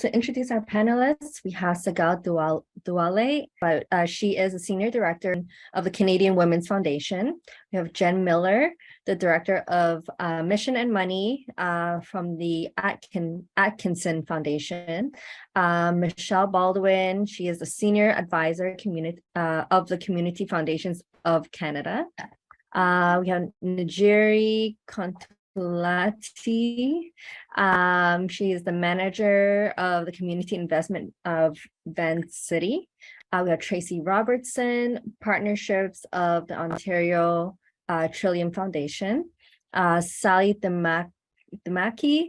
To introduce our panelists, we have Sagal Duale, but she is a Senior Director of the Canadian Women's Foundation. We have Jen Miller, the Director of Mission and Money from the Atkinson Foundation. Michelle Baldwin, she is the Senior Advisor of the Community Foundations of Canada. We have Najeri Lati. She is the manager of the community investment of Vancity. We have Tracy Robertson, partnerships of the Ontario Trillium Foundation. Sally Damaki,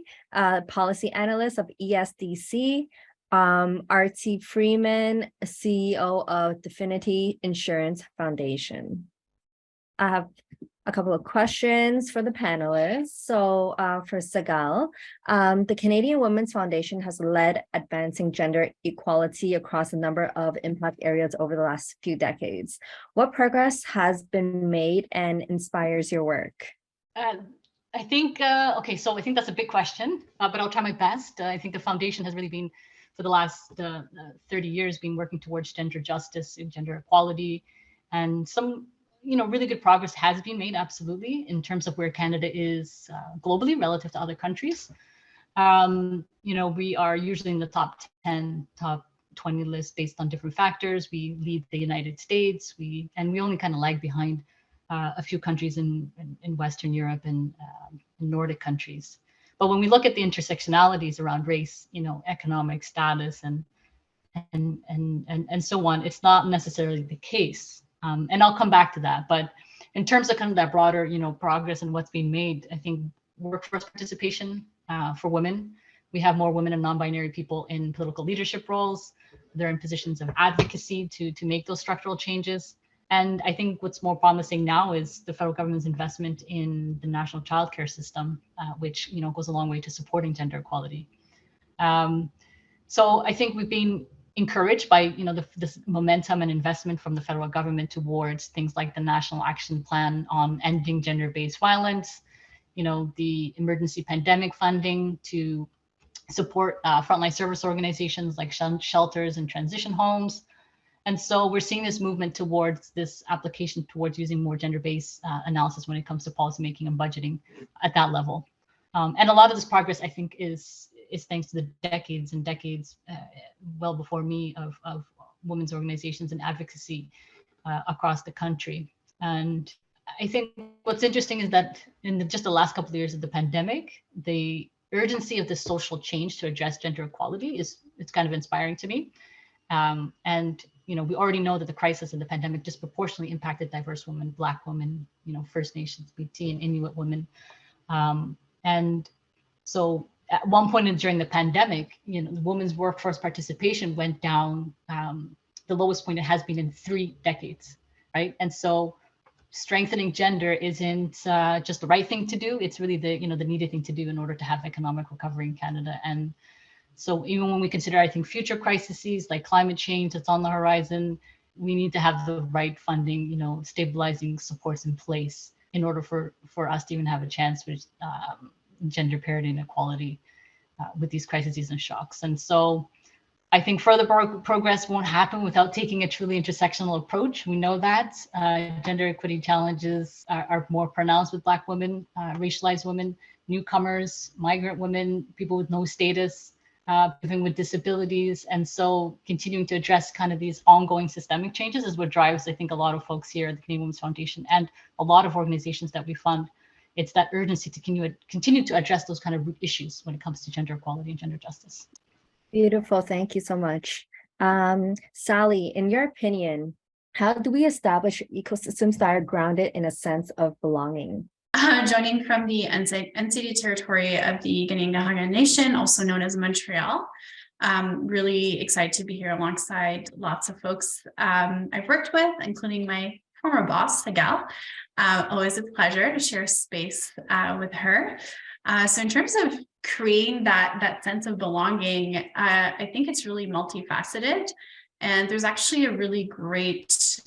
policy analyst of ESDC. Artie Freeman, CEO of Definity Insurance Foundation. I have a couple of questions for the panelists. So for Sagal, the Canadian Women's Foundation has led advancing gender equality across a number of impact areas over the last few decades. What progress has been made and inspires your work? I think that's a big question, but I'll try my best. I think the foundation has really been, for the last 30 years, been working towards gender justice and gender equality, and some really good progress has been made, absolutely, in terms of where Canada is globally relative to other countries. We are usually in the top 10, top 20 list based on different factors. We lead the United States, we only kind of lag behind a few countries in Western Europe and Nordic countries. But when we look at the intersectionalities around race, economic status and so on, it's not necessarily the case. And I'll come back to that. But in terms of kind of that broader, progress and what's being made, I think workforce participation for women, we have more women and non-binary people in political leadership roles. They're in positions of advocacy to make those structural changes. And I think what's more promising now is the federal government's investment in the national childcare system, which goes a long way to supporting gender equality. So I think we've been encouraged by this momentum and investment from the federal government towards things like the National Action Plan on ending gender-based violence, the emergency pandemic funding to support frontline service organizations like shelters and transition homes. And so we're seeing this movement towards this application towards using more gender-based analysis when it comes to policymaking and budgeting at that level. And a lot of this progress, I think, is thanks to the decades and decades, well before me, of women's organizations and advocacy across the country. And I think what's interesting is that in just the last couple of years of the pandemic, the urgency of the social change to address gender equality it's kind of inspiring to me. And we already know that the crisis of the pandemic disproportionately impacted diverse women, Black women, First Nations, BT, and Inuit women. And so at one point during the pandemic, women's workforce participation went down the lowest point it has been in 3 decades, right? And so strengthening gender isn't just the right thing to do. It's really the needed thing to do in order to have economic recovery in Canada. And so even when we consider, I think, future crises like climate change that's on the horizon, we need to have the right funding, stabilizing supports in place in order for us to even have a chance with gender parity and equality with these crises and shocks. And so I think further progress won't happen without taking a truly intersectional approach. We know that gender equity challenges are more pronounced with Black women, racialized women, newcomers, migrant women, people with no status, living with disabilities. And so continuing to address kind of these ongoing systemic changes is what drives, I think, a lot of folks here at the Canadian Women's Foundation and a lot of organizations that we fund. It's that urgency to continue to address those kind of root issues when it comes to gender equality and gender justice. Beautiful. Thank you so much. Sally, in your opinion, how do we establish ecosystems that are grounded in a sense of belonging? Joining from the Vancity territory of the Ganingahaga Nation, also known as Montreal. Really excited to be here alongside lots of folks I've worked with, including my former boss, Sagal. Always a pleasure to share space with her. So in terms of creating that sense of belonging, I think it's really multifaceted. And there's actually a really great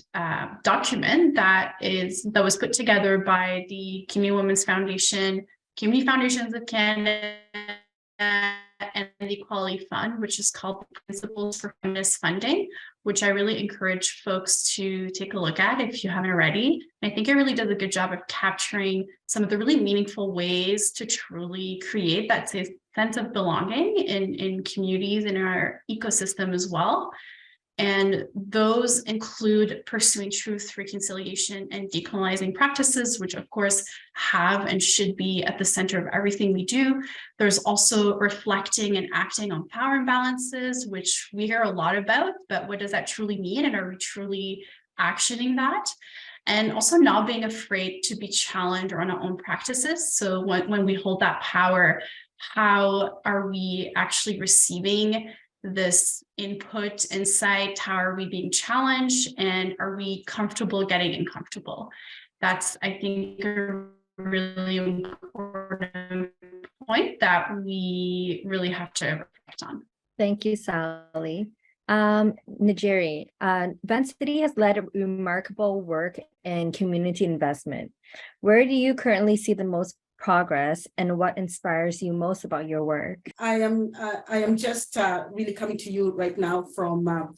document that was put together by the Canadian Women's Foundation, Community Foundations of Canada, and the Equality Fund, which is called Principles for Feminist Funding, which I really encourage folks to take a look at if you haven't already. And I think it really does a good job of capturing some of the really meaningful ways to truly create that sense of belonging in communities in our ecosystem as well. And those include pursuing truth, reconciliation, and decolonizing practices, which of course have and should be at the center of everything we do. There's also reflecting and acting on power imbalances, which we hear a lot about, but what does that truly mean? And are we truly actioning that? And also not being afraid to be challenged on our own practices. So when we hold that power, how are we actually receiving this input, insight? How are we being challenged? And are we comfortable getting uncomfortable? That's, I think, a really important point that we really have to reflect on. Thank you, Sally. Najeri, Vancity has led remarkable work in community investment. Where do you currently see the most progress, and what inspires you most about your work? I am just really coming to you right now from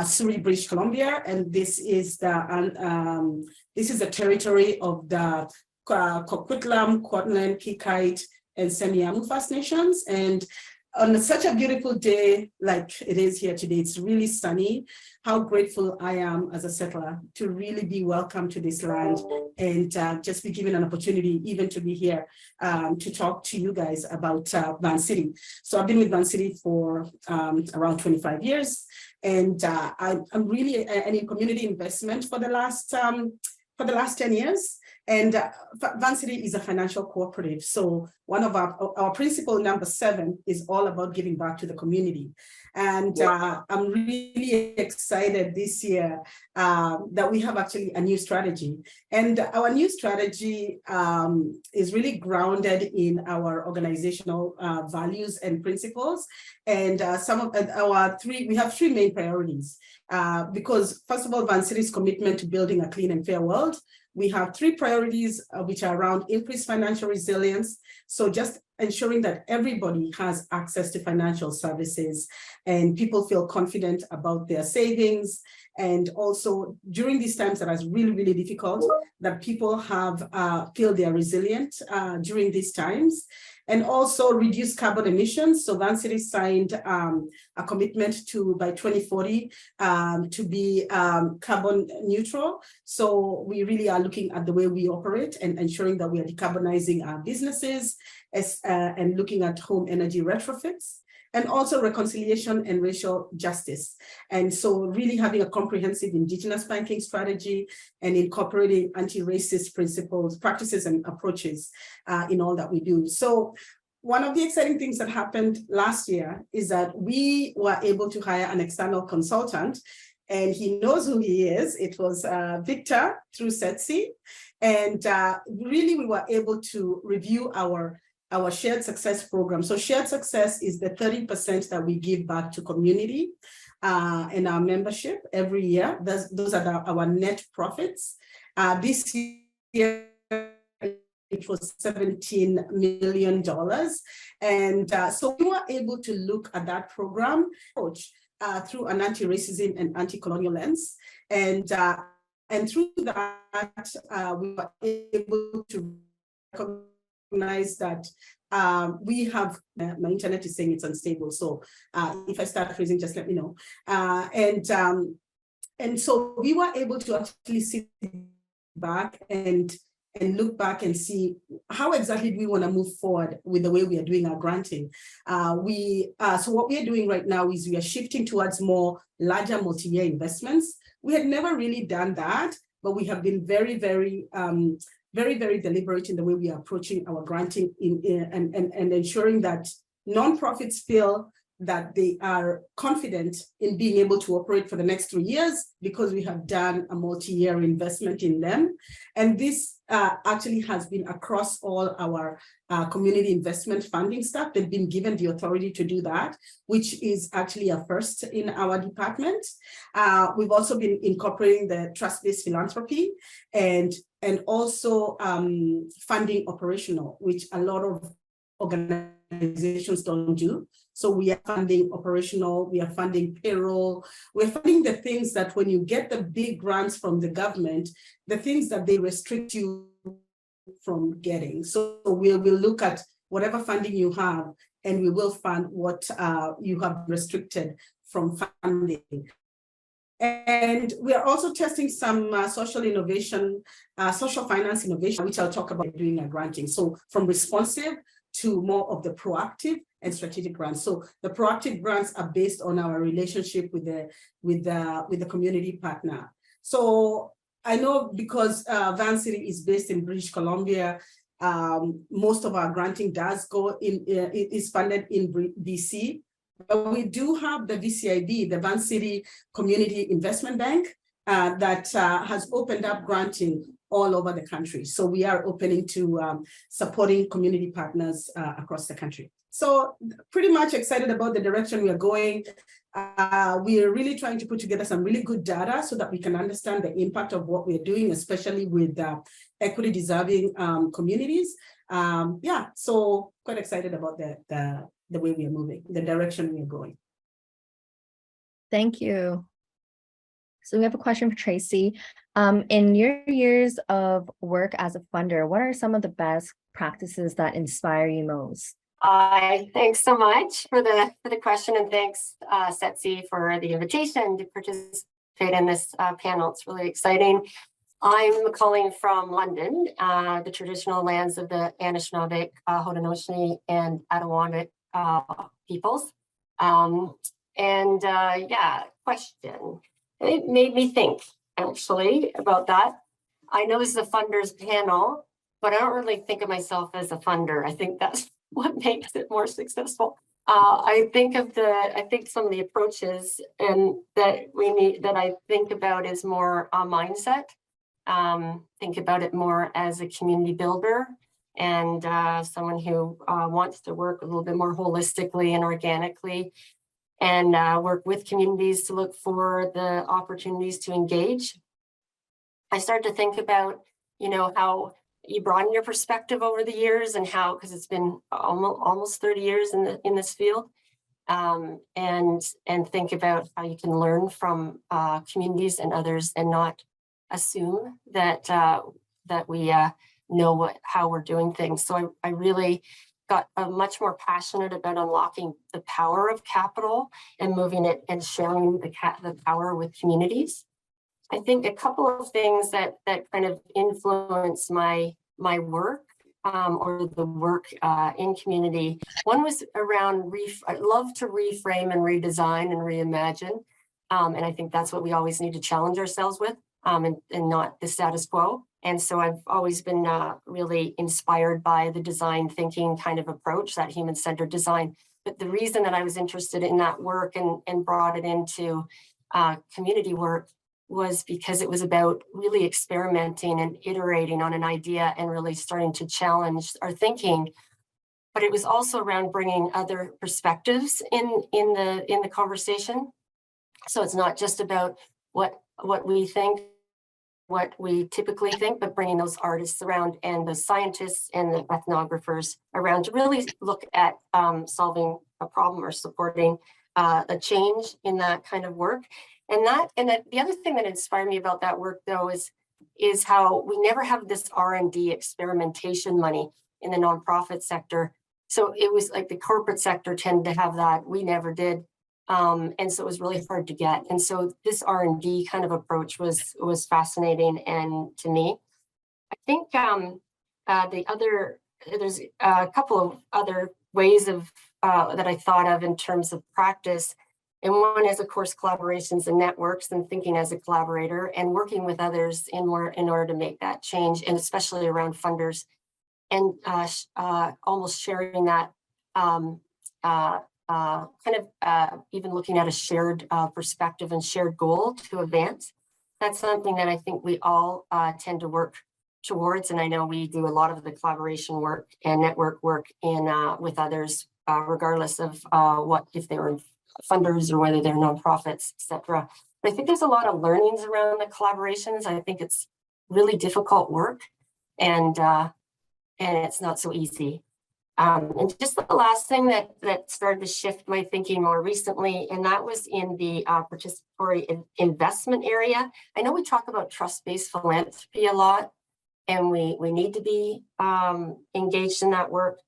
Surrey, British Columbia, and this is the territory of the Coquitlam, Kwantlen, Kikite, and Semiahmoo First Nations. And on such a beautiful day like it is here today, it's really sunny. How grateful I am as a settler to really be welcome to this land and just be given an opportunity even to be here to talk to you guys about Vancity. So I've been with Vancity for around 25 years, and I'm really in community investment for the last 10 years. And Vancity is a financial cooperative. So one of our principle number 7 is all about giving back to the community. And I'm really excited this year that we have actually a new strategy. And our new strategy is really grounded in our organizational values and principles. And some of we have 3 main priorities. Because first of all, Vancity's commitment to building a clean and fair world. We have 3 priorities, which are around increased financial resilience. So just ensuring that everybody has access to financial services and people feel confident about their savings. And also during these times that are really, really difficult, that people feel they are resilient during these times. And also reduce carbon emissions. So Vancity signed a commitment to, by 2040, to be carbon neutral. So we really are looking at the way we operate and ensuring that we are decarbonizing our businesses and looking at home energy retrofits. And also reconciliation and racial justice. And so really having a comprehensive Indigenous banking strategy and incorporating anti-racist principles, practices, and approaches in all that we do. So one of the exciting things that happened last year is that we were able to hire an external consultant, and he knows who he is. It was Victor through Setsi. And really we were able to review our shared success program. So shared success is the 30% that we give back to community in our membership every year. Those are our net profits. This year, it was $17 million. And so we were able to look at that program approach through an anti-racism and anti-colonial lens. And through that, we were able to recognize that we have, my internet is saying it's unstable. So if I start freezing, just let me know. And so we were able to actually sit back and look back and see how exactly do we want to move forward with the way we are doing our granting. So what we are doing right now is we are shifting towards more larger multi-year investments. We had never really done that, but we have been very, very deliberate in the way we are approaching our granting and ensuring that nonprofits feel that they are confident in being able to operate for the next 3 years because we have done a multi-year investment in them. And this actually has been across all our community investment funding staff. They've been given the authority to do that, which is actually a first in our department. We've also been incorporating the trust-based philanthropy and also funding operational, which a lot of organizations organizations don't do. So we are funding operational, we are funding payroll, we're funding the things that when you get the big grants from the government, the things that they restrict you from getting. So we will look at whatever funding you have, and we will fund what you have restricted from funding. And we are also testing some social innovation, social finance innovation, which I'll talk about doing a granting. So from responsive to more of the proactive and strategic grants. So the proactive grants are based on our relationship with the community partner. So I know because Vancity is based in British Columbia, most of our granting does go in, is funded in BC. But we do have the VCIB, the Vancity Community Investment Bank, that has opened up granting all over the country. So we are opening to supporting community partners across the country. So pretty much excited about the direction we are going. We are really trying to put together some really good data so that we can understand the impact of what we're doing, especially with equity deserving communities. Yeah, so quite excited about the way we are moving, the direction we are going. Thank you. So we have a question for Tracy. In your years of work as a funder, what are some of the best practices that inspire you most? Thanks so much for the question, and thanks Setsi for the invitation to participate in this panel. It's really exciting. I'm calling from London, the traditional lands of the Anishinaabe, Haudenosaunee, and Attawamek peoples. Yeah, question. It made me think actually about that. I know this is a funders panel, but I don't really think of myself as a funder. I think that's what makes it more successful. I think some of the approaches and that I think about is more a mindset. Think about it more as a community builder and someone who wants to work a little bit more holistically and organically, and work with communities to look for the opportunities to engage. I started to think about, how you broaden your perspective over the years, and how, because it's been almost 30 years in this field, and think about how you can learn from communities and others, and not assume that we know how we're doing things. So I really got much more passionate about unlocking the power of capital and moving it and sharing the power with communities. I think a couple of things that kind of influenced my work or the work in community. One was around I love to reframe and redesign and reimagine. And I think that's what we always need to challenge ourselves with, and not the status quo. And so I've always been really inspired by the design thinking kind of approach, that human-centered design. But the reason that I was interested in that work and brought it into community work was because it was about really experimenting and iterating on an idea and really starting to challenge our thinking. But it was also around bringing other perspectives in the conversation. So it's not just about what we think, what we typically think, but bringing those artists around and the scientists and the ethnographers around to really look at solving a problem or supporting a change in that kind of work. And the other thing that inspired me about that work, though, is how we never have this R&D experimentation money in the nonprofit sector. So it was like the corporate sector tended to have that. We never did. And so it was really hard to get. And so this R&D kind of approach was fascinating, and to me, I think there's a couple of other ways of that I thought of in terms of practice. And one is, of course, collaborations and networks, and thinking as a collaborator and working with others in order to make that change, and especially around funders, and almost sharing that even looking at a shared perspective and shared goal to advance. That's something that I think we all tend to work towards. And I know we do a lot of the collaboration work and network work with others, regardless of if they were funders or whether they're nonprofits, etc. But I think there's a lot of learnings around the collaborations. I think it's really difficult work, and it's not so easy. And just the last thing that started to shift my thinking more recently, and that was in the participatory investment area. I know we talk about trust-based philanthropy a lot, and we need to be engaged in that work.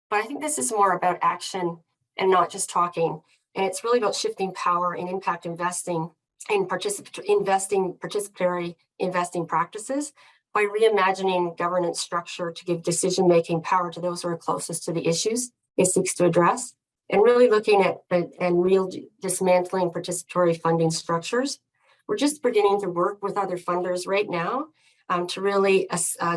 But I think this is more about action and not just talking. And it's really about shifting power in impact investing and participatory investing practices by reimagining governance structure to give decision-making power to those who are closest to the issues it seeks to address, and really looking at and real dismantling participatory funding structures. We're just beginning to work with other funders right now to really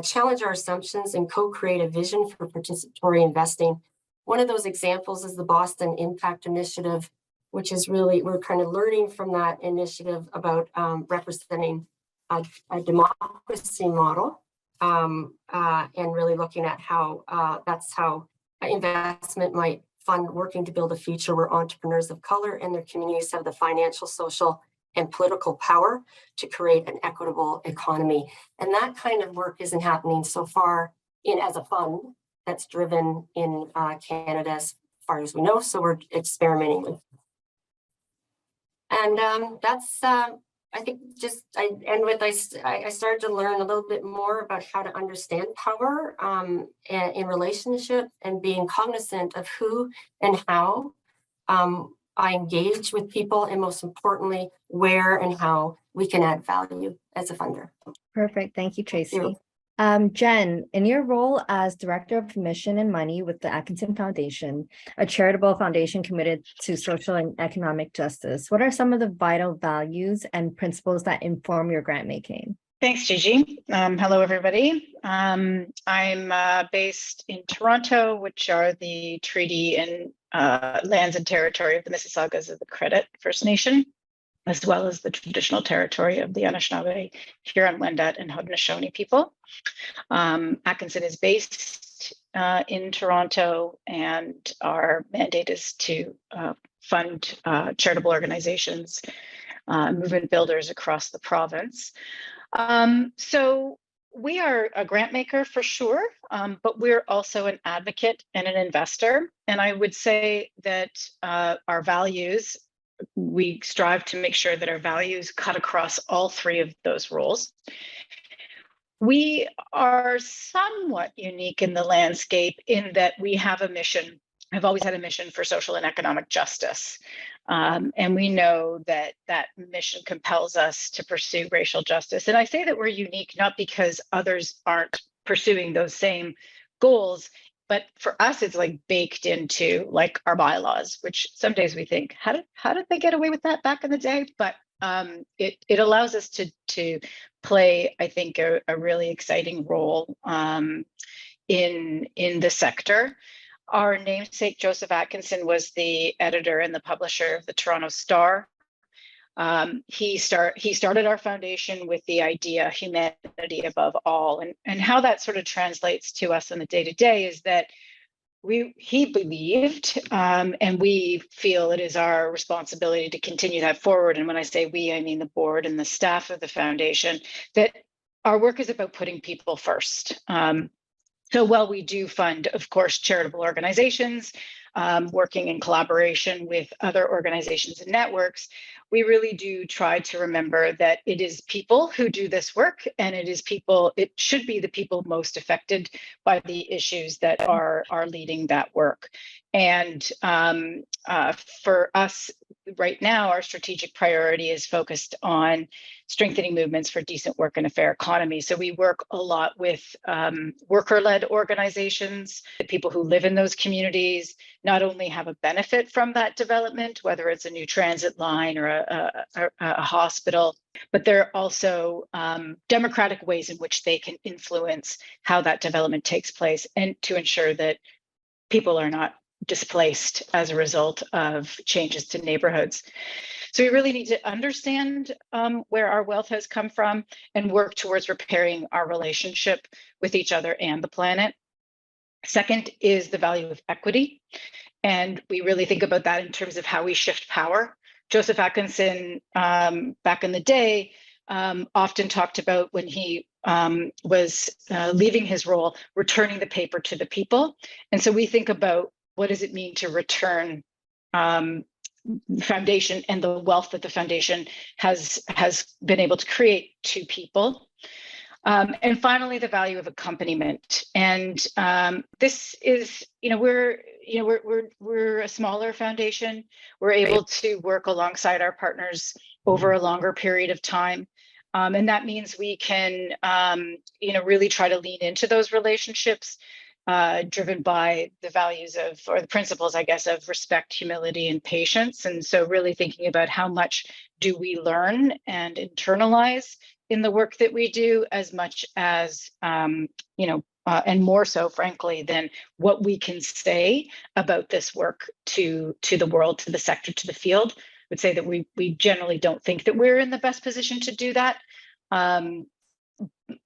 challenge our assumptions and co-create a vision for participatory investing. One of those examples is the Boston Impact Initiative, which is really, we're kind of learning from that initiative about representing a democracy model and really looking at how that's how investment might fund working to build a future where entrepreneurs of color and their communities have the financial, social, and political power to create an equitable economy. And that kind of work isn't happening so far as a fund that's driven in Canada as far as we know. So we're experimenting with. And that's, I think I started to learn a little bit more about how to understand power in relationship and being cognizant of who and how I engage with people, and most importantly, where and how we can add value as a funder. Perfect. Thank you, Tracy. Thank you. Jen, in your role as Director of Mission and Money with the Atkinson Foundation, a charitable foundation committed to social and economic justice, what are some of the vital values and principles that inform your grant making? Thanks, Gigi. Hello, everybody. I'm based in Toronto, which are the treaty and lands and territory of the Mississaugas of the Credit First Nation, as well as the traditional territory of the Anishinaabe, Huron-Wendat, and Haudenosaunee people. Atkinson is based in Toronto, and our mandate is to fund charitable organizations, movement builders across the province. So we are a grant maker for sure, but we're also an advocate and an investor. And I would say that our values, we strive to make sure that our values cut across all three of those roles. We are somewhat unique in the landscape in that we have a mission. I've always had a mission for social and economic justice. And we know that that mission compels us to pursue racial justice. And I say that we're unique, not because others aren't pursuing those same goals, but for us, it's like baked into like our bylaws, which some days we think, how did they get away with that back in the day? But it allows us to play, I think, a really exciting role in the sector. Our namesake, Joseph Atkinson, was the editor and the publisher of the Toronto Star. He started our foundation with the idea, humanity above all, and how that sort of translates to us on the day-to-day is that he believed, and we feel it is our responsibility to continue that forward. And when I say we, I mean the board and the staff of the foundation, that our work is about putting people first. So while we do fund, of course, charitable organizations, working in collaboration with other organizations and networks, we really do try to remember that it is people who do this work, and it should be the people most affected by the issues that are leading that work. And for us right now, our strategic priority is focused on strengthening movements for decent work and a fair economy. So we work a lot with worker-led organizations. The people who live in those communities not only have a benefit from that development, whether it's a new transit line or a hospital, but there are also democratic ways in which they can influence how that development takes place, and to ensure that people are not displaced as a result of changes to neighborhoods. So we really need to understand where our wealth has come from and work towards repairing our relationship with each other and the planet. Second is the value of equity. And we really think about that in terms of how we shift power. Joseph Atkinson, back in the day, often talked about when he was leaving his role, returning the paper to the people. And so we think about what does it mean to return foundation and the wealth that the foundation has been able to create to people. And finally, the value of accompaniment. And this is, we're a smaller foundation. We're able to work alongside our partners over a longer period of time. And that means we can, really try to lean into those relationships, driven by the values of, or the principles, I guess, of respect, humility, and patience. And so really thinking about how much do we learn and internalize in the work that we do, as much as, and more so, frankly, than what we can say about this work to the world, to the sector, to the field. I would say that we generally don't think that we're in the best position to do that.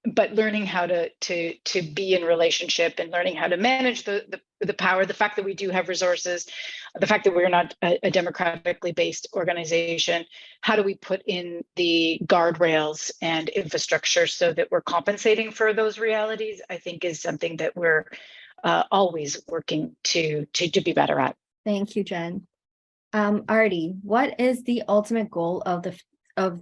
But learning how to be in relationship and learning how to manage the power, the fact that we do have resources, the fact that we're not a democratically based organization, how do we put in the guardrails and infrastructure so that we're compensating for those realities, I think is something that we're always working to be better at. Thank you, Jen. Artie, what is the ultimate goal of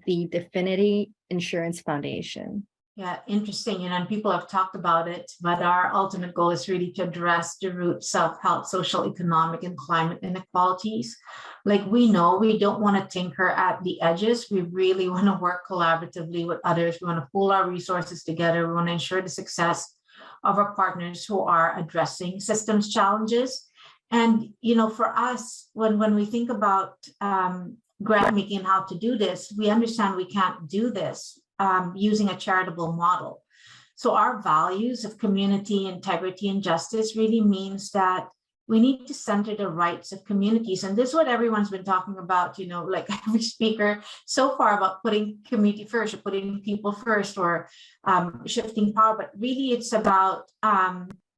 the Definity Insurance Foundation? Yeah, interesting. And people have talked about it, but our ultimate goal is really to address the root self-help, social, economic, and climate inequalities. Like, we know we don't want to tinker at the edges. We really want to work collaboratively with others. We want to pool our resources together. We want to ensure the success of our partners who are addressing systems challenges. And, for us, when we think about grant making and how to do this, we understand we can't do this using a charitable model. So our values of community, integrity, and justice really means that we need to center the rights of communities. And this is what everyone's been talking about, like every speaker so far, about putting community first, or putting people first, or shifting power. But really it's about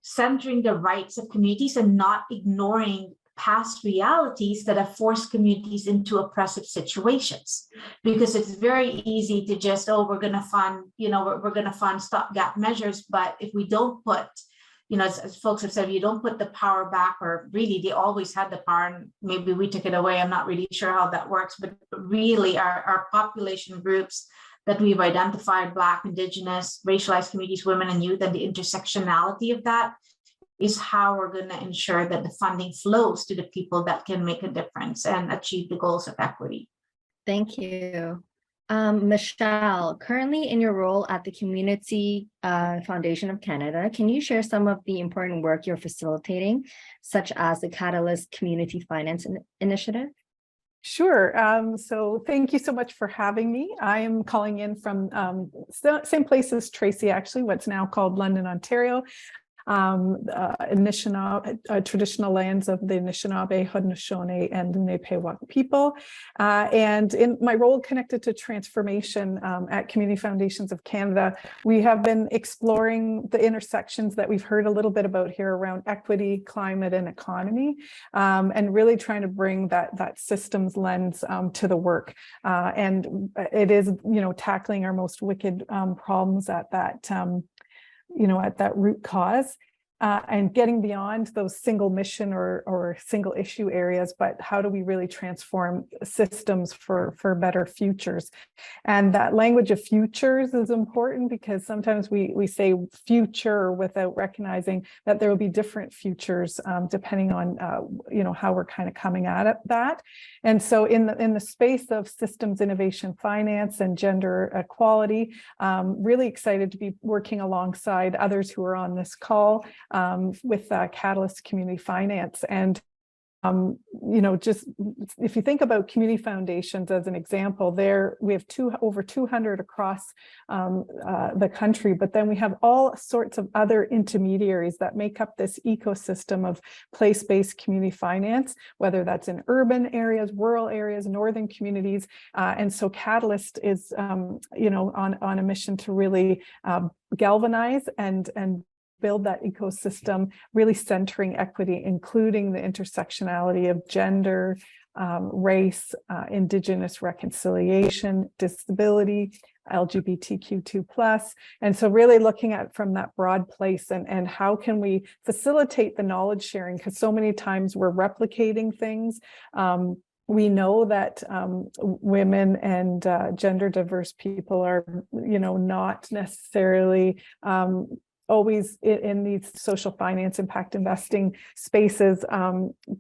centering the rights of communities and not ignoring past realities that have forced communities into oppressive situations, because it's very easy to just, we're going to fund, we're going to fund stopgap measures. But if we don't put, as folks have said, you don't put the power back, or really they always had the power and maybe we took it away. I'm not really sure how that works, but really our population groups that we've identified, Black, Indigenous, racialized communities, women and youth, and the intersectionality of that is how we're going to ensure that the funding flows to the people that can make a difference and achieve the goals of equity. Thank you. Michelle, currently in your role at the Community Foundation of Canada, can you share some of the important work you're facilitating, such as the Catalyst Community Finance Initiative? Sure. So thank you so much for having me. I am calling in from same place as Tracy, actually, what's now called London, Ontario. Traditional lands of the Anishinaabe, Haudenosaunee, and the Nipewak people. And in my role connected to transformation at Community Foundations of Canada, we have been exploring the intersections that we've heard a little bit about here around equity, climate, and economy, and really trying to bring that systems lens to the work. And it is, tackling our most wicked problems at that at that root cause, and getting beyond those single mission or single issue areas, but how do we really transform systems for better futures? And that language of futures is important, because sometimes we say future without recognizing that there will be different futures depending on how we're kind of coming at that. And so in the space of systems innovation finance and gender equality, really excited to be working alongside others who are on this call with Catalyst Community Finance. And just if you think about community foundations as an example, there we have over 200 across the country, but then we have all sorts of other intermediaries that make up this ecosystem of place-based community finance, whether that's in urban areas, rural areas, northern communities. And so Catalyst is on a mission to really galvanize and build that ecosystem, really centering equity, including the intersectionality of gender, race, Indigenous reconciliation, disability, LGBTQ2+. And so really looking at from that broad place and how can we facilitate the knowledge sharing, because so many times we're replicating things. We know that women and gender diverse people are, not necessarily always in these social finance impact investing spaces,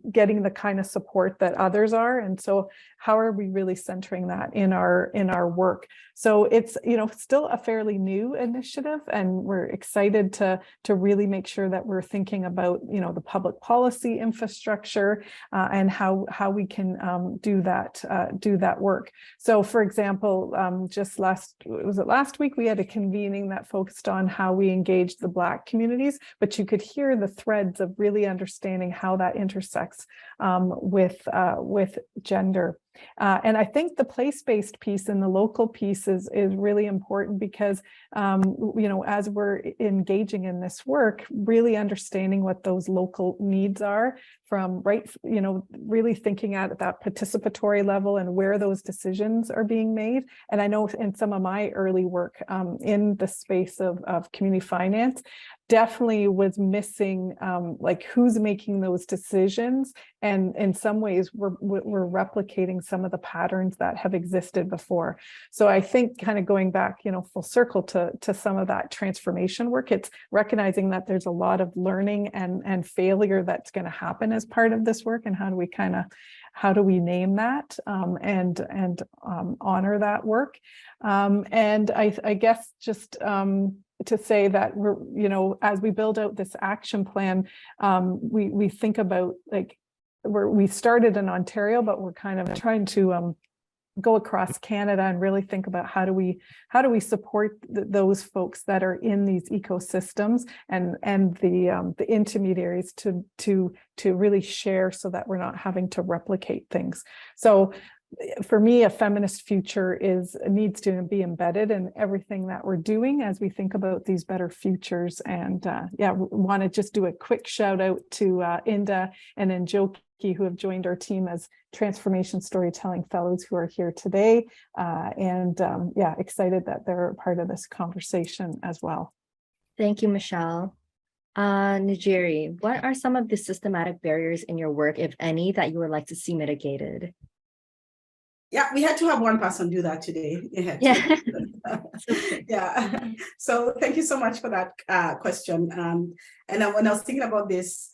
getting the kind of support that others are. And so how are we really centering that in our work? So it's, still a fairly new initiative, and we're excited to really make sure that we're thinking about, the public policy infrastructure and how we can do that work. So for example, just last week, we had a convening that focused on how we engage the Black communities, but you could hear the threads of really understanding how that intersects with gender. And I think the place-based piece and the local piece is really important because, as we're engaging in this work, really understanding what those local needs are from really thinking at that participatory level and where those decisions are being made. And I know in some of my early work in the space of community finance, definitely was missing who's making those decisions, and in some ways we're replicating some of the patterns that have existed before. So I think kind of going back full circle to some of that transformation work, it's recognizing that there's a lot of learning and failure that's going to happen as part of this work, and how do we name that and honor that work. And I guess just to say that we're, as we build out this action plan, we think about we started in Ontario, but we're kind of trying to go across Canada and really think about how do we support those folks that are in these ecosystems and the intermediaries to really share, so that we're not having to replicate things. So for me, a feminist future needs to be embedded in everything that we're doing as we think about these better futures. And want to just do a quick shout out to Inda and Njoki, who have joined our team as Transformation Storytelling Fellows, who are here today. Excited that they're a part of this conversation as well. Thank you, Michelle. Njeri, what are some of the systematic barriers in your work, if any, that you would like to see mitigated? Yeah, we had to have one person do that today. Yeah. Yeah. So thank you so much for that question. And when I was thinking about this,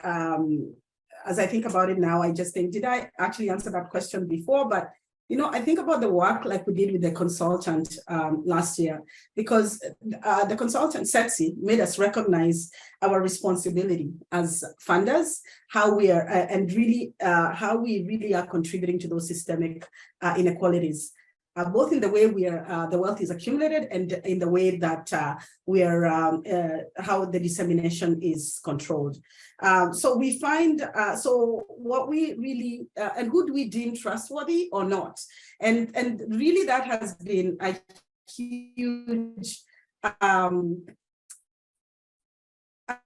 as I think about it now, I just think, did I actually answer that question before? But I think about the work like we did with the consultant last year, because the consultant, Setsi, made us recognize our responsibility as funders, how we are, and really how we really are contributing to those systemic inequalities, both in the way the wealth is accumulated and in the way that how the dissemination is controlled. So we find, so what we really, and who do we deem trustworthy or not? And really that has been a huge,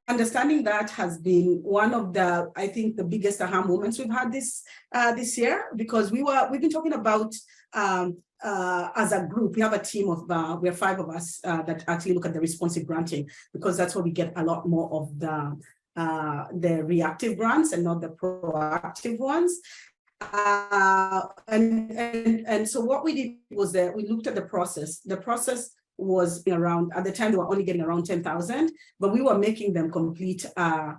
understanding that has been one of the, I think, the biggest aha moments we've had this year, because we've been talking about as a group, we have a team of we're 5 of us that actually look at the responsive granting, because that's where we get a lot more of the reactive grants and not the proactive ones. And so what we did was that we looked at the process. The process was around, at the time they were only getting around 10,000, but we were making them complete a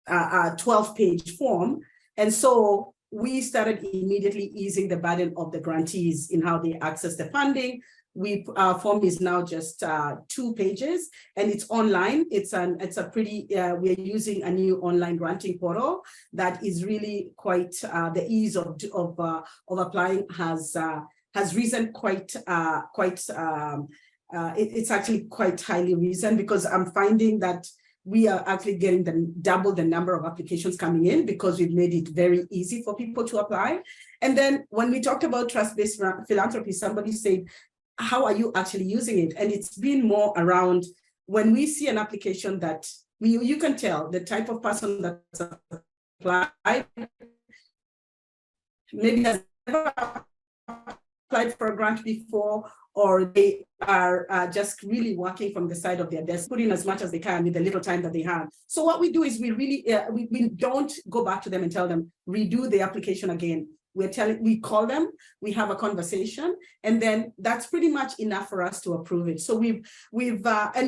12-page form. And so we started immediately easing the burden of the grantees in how they access the funding. Our form is now just 2 pages, and it's online. It's a pretty, we're using a new online granting portal that is really quite, the ease of applying has risen quite, it's actually quite highly risen, because I'm finding that we are actually getting double the number of applications coming in, because we've made it very easy for people to apply. And then when we talked about trust-based philanthropy, somebody said, how are you actually using it? And it's been more around when we see an application that you can tell the type of person that's applied, maybe has never applied for a grant before, or they are just really working from the side of their desk, putting as much as they can with the little time that they have. So what we do is we really, we don't go back to them and tell them, redo the application again. We call them, we have a conversation, and then that's pretty much enough for us to approve it. So and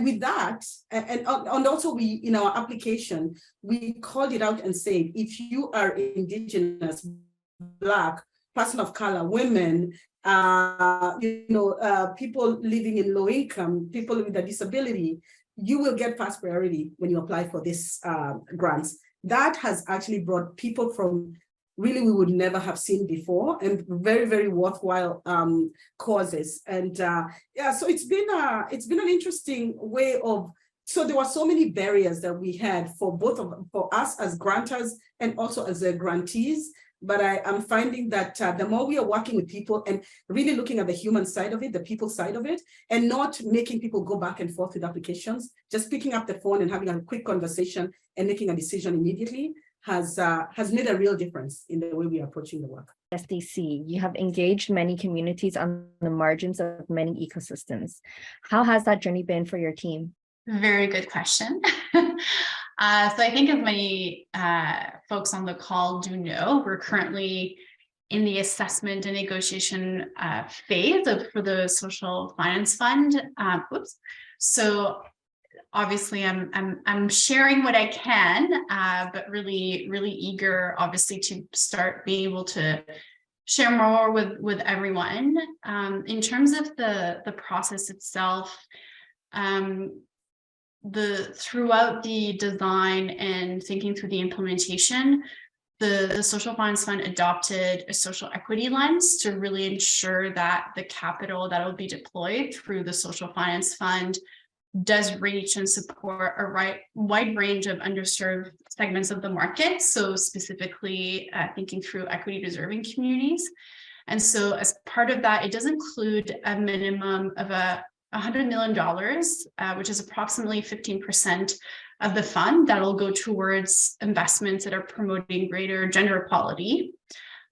with that, and also we, in our application, we called it out and said, if you are Indigenous, Black, person of color, women, people living in low income, people with a disability, you will get first priority when you apply for this grants. That has actually brought people from really we would never have seen before, and very, very worthwhile causes. And yeah, so it's been an interesting way of, so there were so many barriers that we had for for us as grantors and also as grantees. But I'm finding that the more we are working with people and really looking at the human side of it, the people side of it, and not making people go back and forth with applications, just picking up the phone and having a quick conversation and making a decision immediately has made a real difference in the way we are approaching the work. SDC, you have engaged many communities on the margins of many ecosystems. How has that journey been for your team? Very good question. So I think as many folks on the call do know, we're currently in the assessment and negotiation phase for the Social Finance Fund. So obviously I'm sharing what I can, but really, really eager, obviously, to start being able to share more with everyone. In terms of the process itself, throughout the design and thinking through the implementation, the Social Finance Fund adopted a social equity lens to really ensure that the capital that will be deployed through the Social Finance Fund does reach and support a wide range of underserved segments of the market. So specifically thinking through equity deserving communities. And so as part of that, it does include a minimum of $100 million, which is approximately 15% of the fund that will go towards investments that are promoting greater gender equality.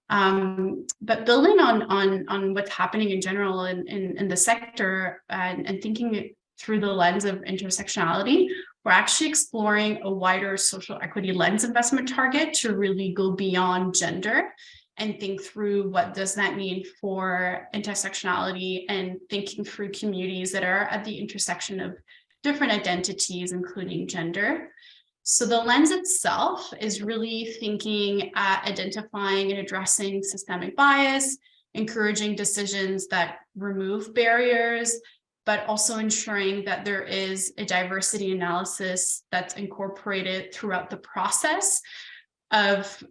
But building on what's happening in general in the sector and thinking through the lens of intersectionality, we're actually exploring a wider social equity lens investment target to really go beyond gender and think through what does that mean for intersectionality and thinking through communities that are at the intersection of different identities, including gender. So the lens itself is really thinking at identifying and addressing systemic bias, encouraging decisions that remove barriers, but also ensuring that there is a diversity analysis that's incorporated throughout the process of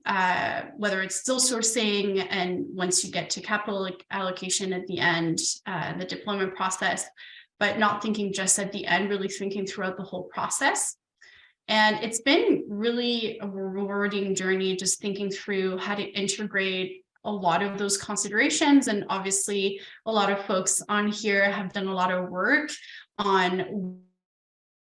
whether it's still sourcing and once you get to capital allocation at the end, the deployment process, but not thinking just at the end, really thinking throughout the whole process. And it's been really a rewarding journey, just thinking through how to integrate a lot of those considerations. And obviously, a lot of folks on here have done a lot of work on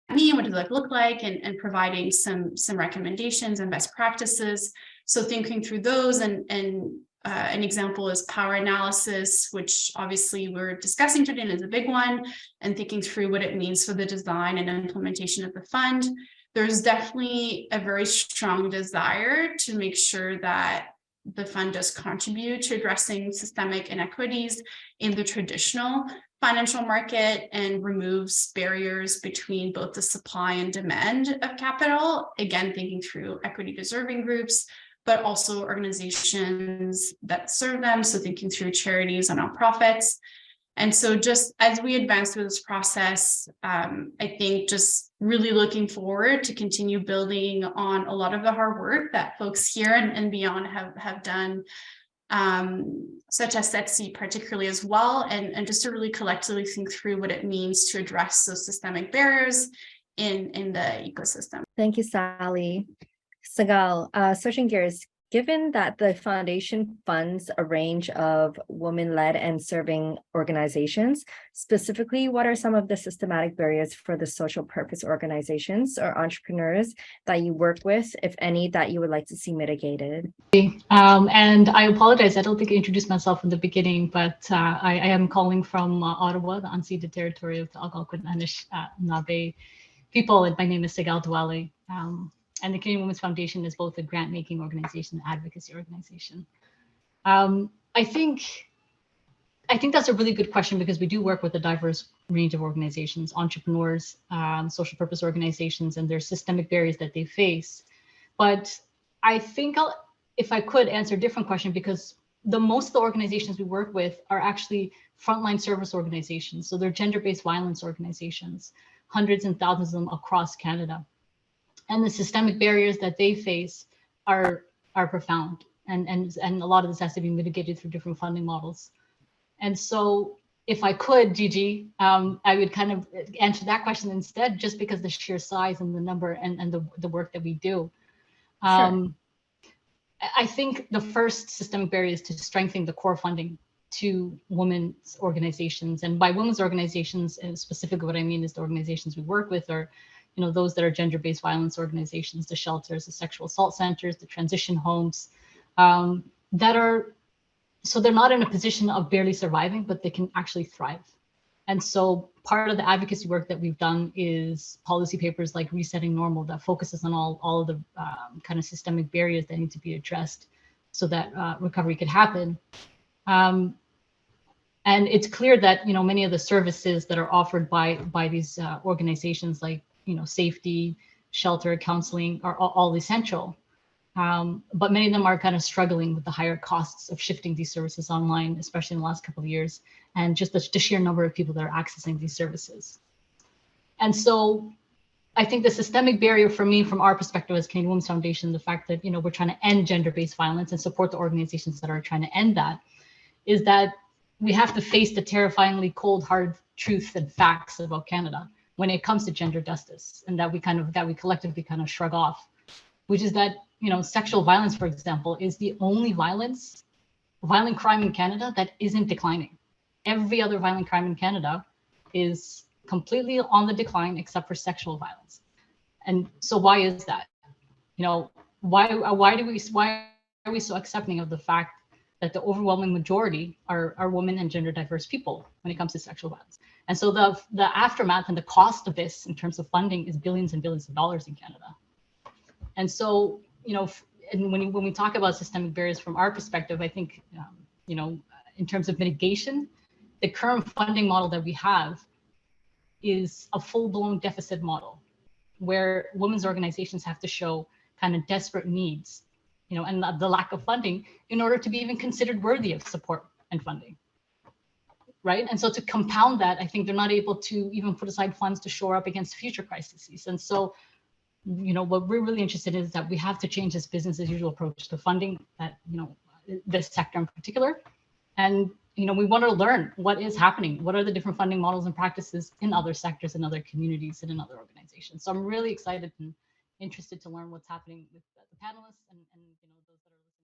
what does that look like, and providing some recommendations and best practices. So thinking through those, and an example is power analysis, which obviously we're discussing today and is a big one, and thinking through what it means for the design and implementation of the fund. There's definitely a very strong desire to make sure that the fund does contribute to addressing systemic inequities in the traditional financial market and removes barriers between both the supply and demand of capital. Again, thinking through equity deserving groups, but also organizations that serve them. So thinking through charities and nonprofits. And so just as we advance through this process, I think just really looking forward to continue building on a lot of the hard work that folks here and beyond have done, such as Setsi particularly as well, and just to really collectively think through what it means to address those systemic barriers in the ecosystem. Thank you, Sally. Sagal, switching gears, Given that the foundation funds a range of women-led and serving organizations, specifically, what are some of the systematic barriers for the social purpose organizations or entrepreneurs that you work with, if any, that you would like to see mitigated? And I apologize, I don't think I introduced myself in the beginning, but I am calling from Ottawa, the unceded territory of the Algonquin Anishinaabe people, and my name is Sigal Dwale. And the Canadian Women's Foundation is both a grant-making organization and advocacy organization. I think that's a really good question, because we do work with a diverse range of organizations, entrepreneurs, social purpose organizations, and there's systemic barriers that they face. But I think if I could answer a different question, because most of the organizations we work with are actually frontline service organizations. So they're gender-based violence organizations, hundreds and thousands of them across Canada. And the systemic barriers that they face are profound. And a lot of this has to be mitigated through different funding models. And so if I could, Gigi, I would kind of answer that question instead, just because the sheer size and the number and the work that we do. Sure. I think the first systemic barrier is to strengthen the core funding to women's organizations. And by women's organizations, and specifically what I mean is the organizations we work with are, those that are gender-based violence organizations, the shelters, the sexual assault centers, the transition homes, so they're not in a position of barely surviving, but they can actually thrive. And so part of the advocacy work that we've done is policy papers like Resetting Normal that focuses on all of the kind of systemic barriers that need to be addressed so that recovery could happen. And it's clear that, many of the services that are offered by these organizations like, safety, shelter, counseling are all essential. But many of them are kind of struggling with the higher costs of shifting these services online, especially in the last couple of years, and just the sheer number of people that are accessing these services. And so I think the systemic barrier for me, from our perspective as Canadian Women's Foundation, the fact that, we're trying to end gender-based violence and support the organizations that are trying to end that, is that we have to face the terrifyingly cold, hard truth and facts about Canada when it comes to gender justice, and that we collectively kind of shrug off, which is that, sexual violence, for example, is the only violent crime in Canada that isn't declining. Every other violent crime in Canada is completely on the decline except for sexual violence. And so why is that? Why are we so accepting of the fact that the overwhelming majority are women and gender diverse people when it comes to sexual violence? And so the aftermath and the cost of this in terms of funding is billions and billions of dollars in Canada. And so, and when we talk about systemic barriers from our perspective, I think, in terms of mitigation, the current funding model that we have is a full-blown deficit model where women's organizations have to show kind of desperate needs, and the lack of funding in order to be even considered worthy of support and funding. Right. And so to compound that, I think they're not able to even put aside funds to shore up against future crises. And so, what we're really interested in is that we have to change this business as usual approach to funding that, this sector in particular. And, we want to learn what is happening. What are the different funding models and practices in other sectors, in other communities, and in other organizations. So I'm really excited and interested to learn what's happening with the panelists and those that are listening.